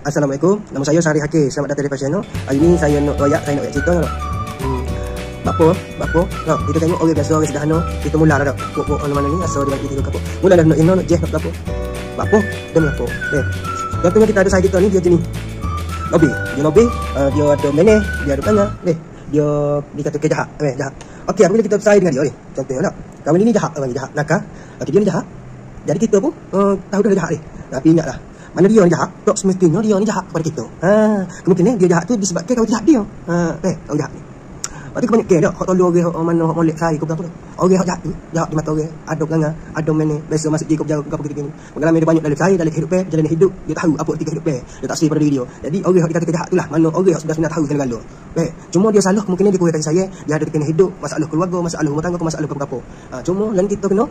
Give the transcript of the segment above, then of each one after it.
Assalamualaikum, nama saya Sari Hakim. Selamat datang di Fashion channel. Hari ni saya nak royak cerita nak. Bapo, nak kita tengok orang biasa, orang sederhana. Kita mula dah buat mana ni asal dia bagi tiga kapok. Mula dah nak nak je nak bapo. Bapo, dia melapo. Contohnya kita ada saya kita ni dia jenis lobby. Dia ada meneh, dia ada tanya. Dia dikata ke jahat. Jahat. Okey, apabila kita bersaing dengan dia ni. Contohnya tak. Kawan ni jahat, orang ni jahat. Nakal. Okey, dia ni jahat. Jadi kita pun tahu dia jahat ni. Tapi ingatlah, mana dia ni jahat, tak semestinya dia ni jahat kepada kita. Kemungkinan dia jahat tu disebabkan kau jahat dia. Kau jahat ni. Lepas tu kebanyakan dak hak tolong orang mana hak molek saya ke berapa tu. Orang hak jahat tu, jahat di mata orang, ada pelanggar, ada mana biasa masuk dia kau berjaga apa gitu ni. Pengalaman dia banyak dalam saya, dalam kehidupan, jalan hidup, dia tahu apa arti kehidupan. Dia tak sedih pada diri dia. Jadi orang hak dikata jahat itulah, mana orang hak sebenarnya tahu segala-gala. Cuma dia salah kemungkinan dia kurang kasih saya, dia ada kena hidup, masalah keluarga, masalah rumah tangga, masalah apa-apa. Cuma lain kita kena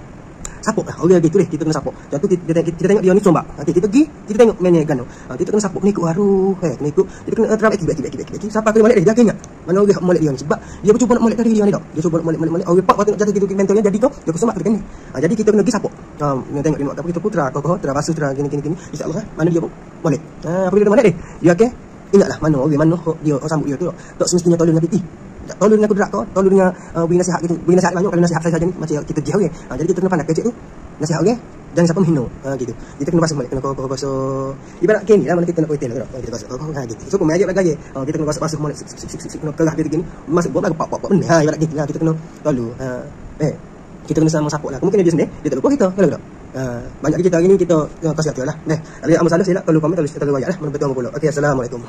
sapok lah. Orang gitu deh, kita kena sapok. Contoh kita tengok dia ni sombak. Nanti kita pergi, kita tengok mainnya kan. Kita kena sapok mengikut haru, mengikut. Kita kena terapkan baki. Siapa kena molek dia ingat. Mana orang molek dia ni sebab dia cuba nak molek dari dia ni dak. Dia cuba nak molek. Orang pak patut nak jatuh gitu mentalnya jadi kau dia kesemak kita ni. Jadi kita kena pergi sapok. Kita tengok dia nak apa kita putra, kau basuh terang gini. Insya-Allah mana dia pun molek. Apabila dia molek dia okey. Ingatlah mana orang mana dia sambut dia tu. Tak semestinya tolong dengan piti. Tolong dengan kudrat kau, tolong dengan beri nasihat gitu. Beri nasihat banyak kalau nasihat saya saja ni macam kita jauh okey. Jadi kita kena pandai kecek tu. Nasihat okey. Jangan siapa menghina. Gitu. Kita kena basuh balik, kena kau basuh. Ibarat kini lah mana kita nak kuitel tak. Kita basuh. Gitu. So kau ajak gaya. Kita kena basuh balik kena kerah dia gini. Masuk buat pak benda. Ibarat gitu. Kita kena tolong. Kita kena sama support lah. Mungkin dia sendiri dia tak lupa kita. Kalau tak. Banyak kita hari ni kita kasih hati lah. Ada masalah silap kalau komen tulis kita royak lah. Mana betul pula. Okey, assalamualaikum.